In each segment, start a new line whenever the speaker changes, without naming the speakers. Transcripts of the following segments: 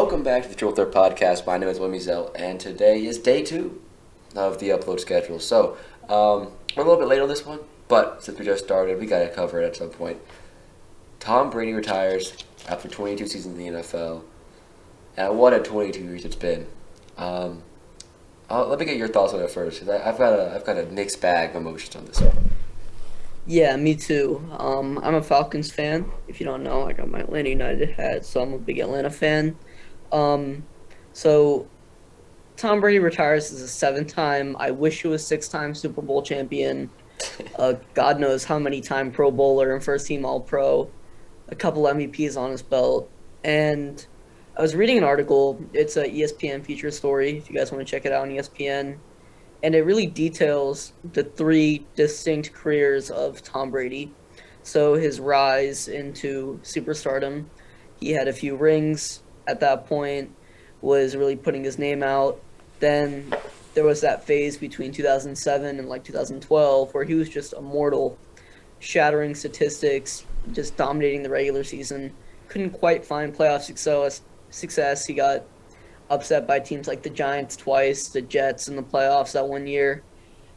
Welcome back to the Triple Threat Podcast. My name is William and today is day 2 of the upload schedule. So, we're a little bit late on this one, but since we just started, we got to cover it at some point. Tom Brady retires after 22 seasons in the NFL, and what a 22 years it's been. Let me get your thoughts on it first, because I've got a mixed bag of emotions on this one.
Yeah, me too. I'm a Falcons fan. If you don't know, I got my Atlanta United hat, so I'm a big Atlanta fan. Um, so Tom Brady retires as a 7-time. I wish he was 6-time Super Bowl champion. God knows how many time Pro Bowler and first team All Pro. A couple MVPs on his belt. And I was reading an article. It's a ESPN feature story. If you guys want to check it out on ESPN, and it really details the 3 distinct careers of Tom Brady. So his rise into superstardom. He had a few rings at that point, was really putting his name out. Then there was that phase between 2007 and 2012 where he was just immortal, shattering statistics, just dominating the regular season. Couldn't quite find playoff success. He got upset by teams like the Giants twice, the Jets in the playoffs that one year.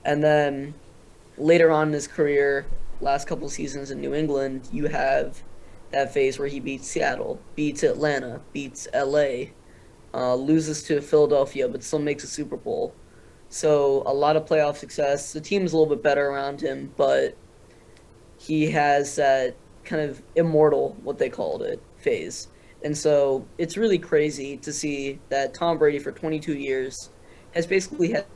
And then later on in his career, last couple seasons in New England, you have that phase where he beats Seattle, beats Atlanta, beats LA, loses to Philadelphia, but still makes a Super Bowl. So a lot of playoff success. The team's a little bit better around him, but he has that kind of immortal, what they called it, phase. And so it's really crazy to see that Tom Brady for 22 years has basically had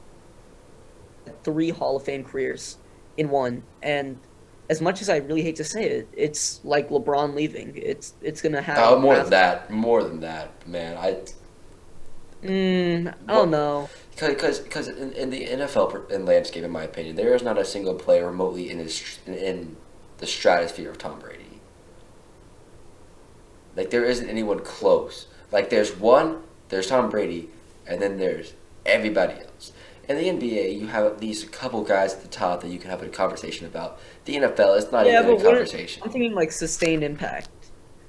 3 Hall of Fame careers in one. And as much as I really hate to say it, it's like LeBron leaving. It's going to have a massive.
More than that, man.
I don't know.
Because in the NFL landscape, in my opinion, there is not a single player remotely in the stratosphere of Tom Brady. Like, there isn't anyone close. Like, there's Tom Brady, and then there's everybody else. In the NBA, you have at least a couple guys at the top that you can have a conversation about. The NFL, it's not
Yeah,
even
but
a conversation.
I'm thinking sustained impact.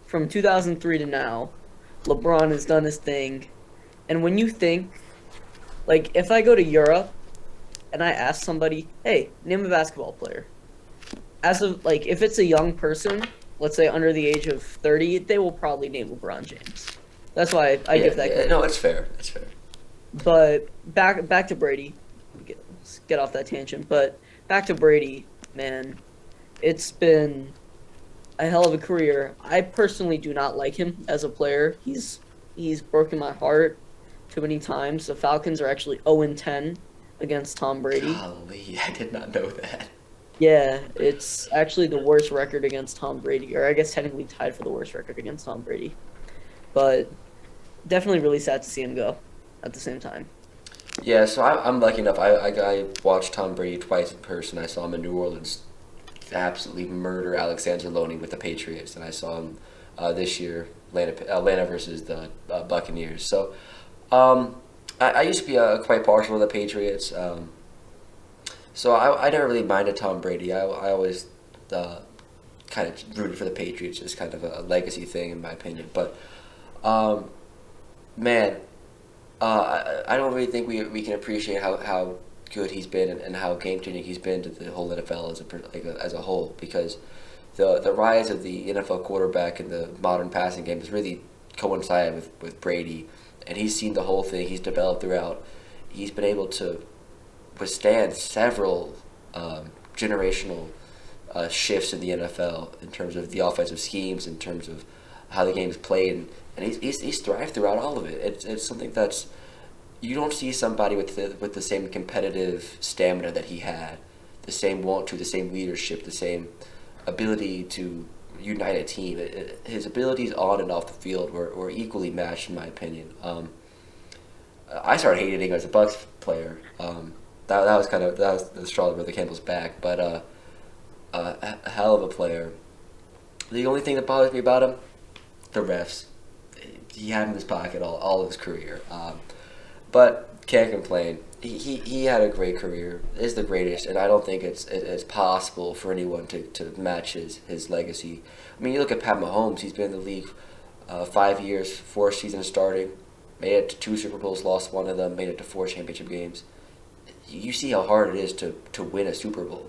From 2003 to now, LeBron has done his thing. And when you think, if I go to Europe and I ask somebody, hey, name a basketball player. As of, if it's a young person, let's say under the age of 30, they will probably name LeBron James. That's why I give that credit.
No, it's fair. It's fair.
But back to Brady. Let's get off that tangent. But back to Brady, man. It's been a hell of a career. I personally do not like him as a player. He's broken my heart too many times. The Falcons are actually 0-10 against Tom Brady.
Golly, I did not know that.
Yeah, it's actually the worst record against Tom Brady, or I guess technically tied for the worst record against Tom Brady. But definitely really sad to see him go at the same time.
Yeah, so I'm lucky enough. I watched Tom Brady twice in person. I saw him in New Orleans absolutely murder Alex Anzalone with the Patriots, and I saw him this year, Atlanta versus the Buccaneers. So I used to be quite partial to the Patriots. So I never really minded Tom Brady. I always kind of rooted for the Patriots as kind of a legacy thing, in my opinion. But, man, I don't really think we can appreciate how good he's been and how game-changing he's been to the whole NFL as a whole, because the rise of the NFL quarterback in the modern passing game has really coincided with Brady, and he's seen the whole thing. He's developed throughout. He's been able to withstand several generational shifts in the NFL in terms of the offensive schemes, in terms of how the game is played, and he's thrived throughout all of it. It's something that's, you don't see somebody with the same competitive stamina that he had, the same want to, the same leadership, the same ability to unite a team. His abilities on and off the field were equally matched, in my opinion. I started hating him as a Bucks player. That was the straw that broke the camel's back, but a hell of a player. The only thing that bothers me about him, the refs. He had him in his pocket all his career, but can't complain. He had a great career, is the greatest, and I don't think it's possible for anyone to match his legacy. I mean, you look at Pat Mahomes. He's been in the league 5 years, 4 seasons starting, made it to 2 Super Bowls, lost one of them, made it to 4 championship games. You see how hard it is to win a Super Bowl.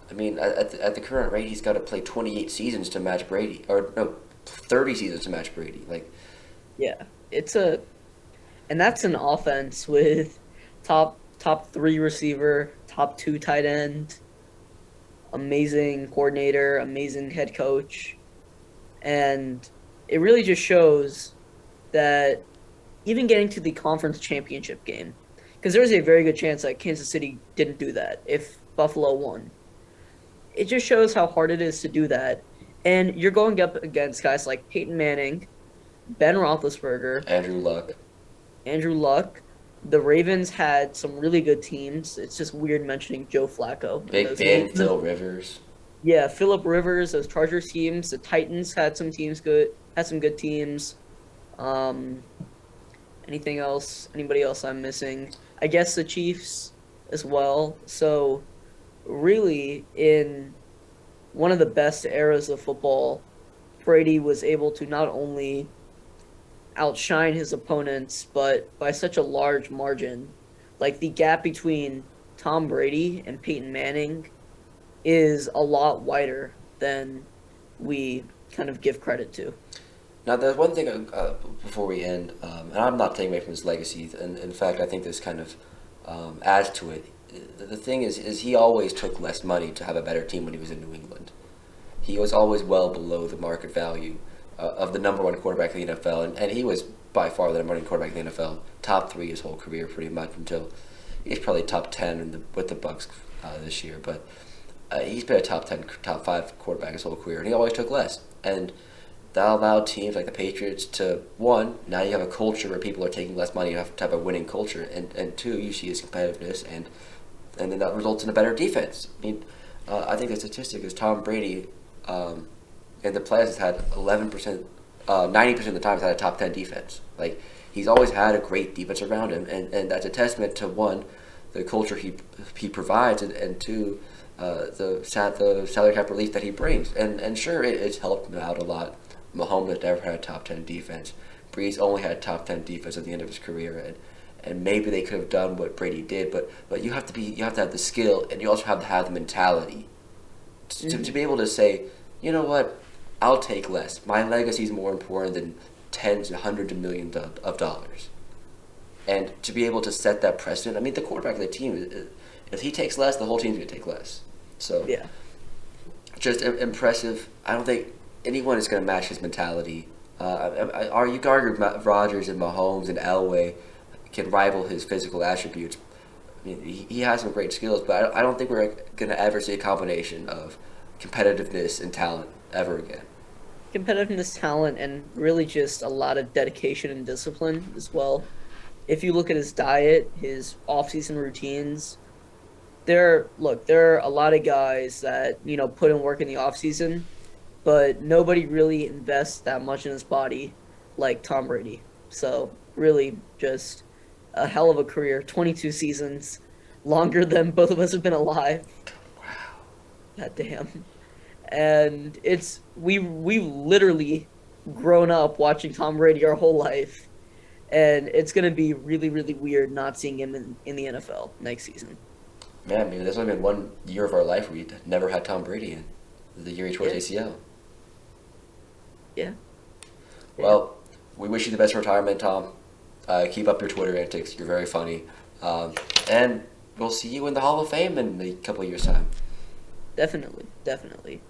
I mean, at the current rate, he's got to play 28 seasons to match Brady, or no, 30 seasons to match Brady. Like,
Yeah, it's a and that's an offense with top three receiver, top two tight end, amazing coordinator, amazing head coach, and it really just shows that even getting to the conference championship game, because there's a very good chance that Kansas City didn't do that if Buffalo won. It just shows how hard it is to do that, and you're going up against guys like Peyton Manning, Ben Roethlisberger,
Andrew Luck.
Andrew Luck. The Ravens had some really good teams. It's just weird mentioning Joe Flacco in
Big
those
Ben,
names.
Phil Rivers.
Yeah, Philip Rivers, those Chargers teams. The Titans had some good teams. Um, anything else? Anybody else I'm missing? I guess the Chiefs as well. So really, in one of the best eras of football, Brady was able to not only outshine his opponents, but by such a large margin. Like the gap between Tom Brady and Peyton Manning is a lot wider than we kind of give credit to.
Now, there's one thing before we end, and I'm not taking away from his legacy, and in fact, I think this kind of adds to it. The thing is he always took less money to have a better team when he was in New England. He was always well below the market value of the number one quarterback in the NFL, and he was by far the number one quarterback in the NFL, top three his whole career pretty much until he's probably top 10 with the Bucks this year, but he's been a top 10, top 5 quarterback his whole career, and he always took less. And that allowed teams like the Patriots to, one, now you have a culture where people are taking less money, you have to have a winning culture, and two, you see his competitiveness, and then that results in a better defense. I mean, I think the statistic is Tom Brady in the playoffs has had 11%, 90% of the time has had a top 10 defense. Like, he's always had a great defense around him, and that's a testament to, one, the culture he provides, and two, the salary cap relief that he brings. And sure, it's helped him out a lot. Mahomes has never had a top 10 defense. Breeze only had a top 10 defense at the end of his career, and maybe they could have done what Brady did, but you have to have the skill, and you also have to have the mentality to be able to say, you know what, I'll take less. My legacy is more important than tens and hundreds of millions of dollars. And to be able to set that precedent, I mean, the quarterback of the team, if he takes less, the whole team's going to take less. So,
Yeah.
just impressive. I don't think anyone is going to match his mentality. You could argue Rodgers and Mahomes and Elway can rival his physical attributes. I mean, he has some great skills, but I don't think we're going to ever see a combination of competitiveness and talent ever again.
Competitiveness, talent, and really just a lot of dedication and discipline as well. If you look at his diet, his off-season routines, there are a lot of guys that, put in work in the off-season, but nobody really invests that much in his body like Tom Brady. So, really just a hell of a career, 22 seasons, longer than both of us have been alive.
Wow.
God damn. And we've literally grown up watching Tom Brady our whole life, and it's gonna be really, really weird not seeing him in the NFL next season.
Man, maybe there's only been 1 year of our life where we never had Tom Brady in. The year he tore his ACL.
Yeah.
Well, we wish you the best retirement, Tom. Keep up your Twitter antics. You're very funny. And we'll see you in the Hall of Fame in a couple of years' time.
Definitely, definitely.